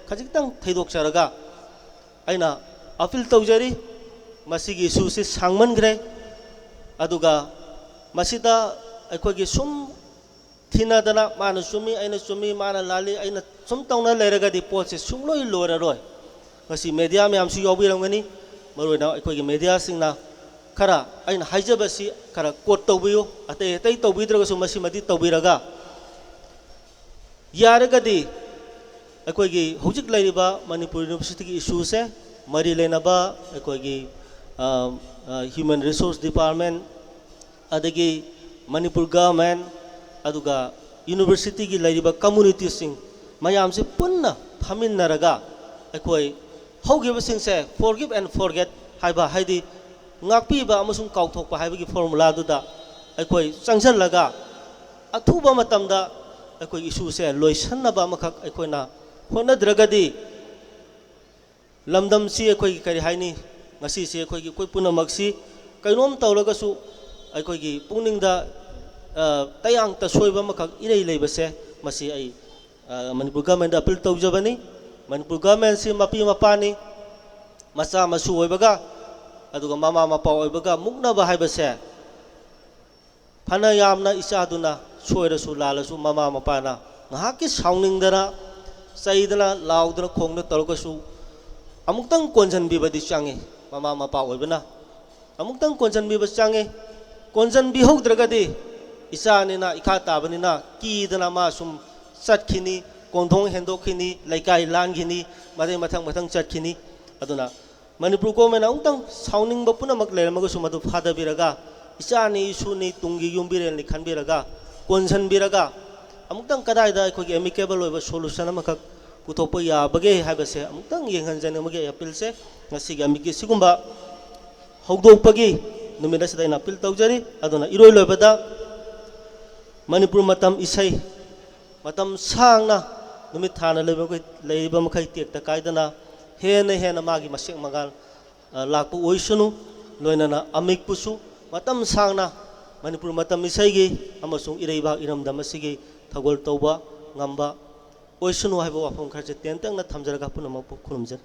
खजितंग थैदोक्चरगा अइना appeal तौजरी मसिगी इशूसे सांगमनग्रे अदुगा मसिदा अखोगी सुम थिनादना माना चुमी अइना चुमी माना लाली अइना सुम तौना लेरगदी पोचे सुंगलोय लोररोय मसि मीडिया मैमसु यावबिरंगनी मरुना अखोगी मीडिया सिंगना खरा अइना हाइजबसी खरा कोट तौबियो अतै अतै तौबिद्रगसु मसि मदि तौबिरगा यारगदी अखोगी हौजिक लैरिबा मणिपुर यूनिवर्सिटी की इशू से मरी लेनबा अखोगी ह्यूमन रिसोर्स डिपार्टमेंट अदगी मणिपुर गवर्नमेंट अदुगा यूनिवर्सिटी की लैरिबा कम्युनिटी सिंग मयाम से पुन्ना फमिन्नरगा अखोई हौगिबा सिंग से फॉरगिव एंड फॉरगेट हाइबा हाइदी ngakpiba amasung kautokpa haibagi formula duda akhoi changjallaga athuba matamda akhoi issue se loisanaba makhak akhoina honadragadi lamdam si akhoi kari haini ngasi se akhoi gi koi punamaksi kainom tawlagasu akhoi gi pungningda tayang ta soiba makhak irei leibase masi ai manipur government appeal tawjabani manipur government si mapi mapani macha masu oibaga अदुगा मामा मपा ओइबगा मुक्नबा हाइबसे फना यामना इसादुना सोयरसु लालसु मामा मपाना ngahaki sauningdana saidana laudana khongna torgasu amuktang konjan bibadi change mama mapa oibana amuktang konjan biba change konjan bi hogdragadi isani na ikha tabani na kidana ma sum satkhini kongthong hendokhini laikai langhini made mathang mathang chatkini aduna Manipur ko mena ungtang sauning bapuna maglermaga sumadu phada biraga isani isuni tungi yumbirel ni khanbiraga konsan biraga amutang kadaida akhoi amicable oiba solution amakak putopa yabage haibase amutang yenghanjane mage appeal se ngasi ga amiki sigumba hogdokpagi numida sida ina appeal tawjari aduna iroi loibada Manipur matam isai matam sangna numit thana leiba makhai tekta kaidana हेन मागी मसेक मगाल लाकपु ओइसनु लोइनना अमिक पुसु मतम सांगना मणिपुर मतम इसाइगी अमसुंग इरेबा इरमदम सिगी थगोल तौबा ngamba ओइसनु हाइबो वाफम खरजे तेंतंगना थमजरगा पुनमक खुलुमजर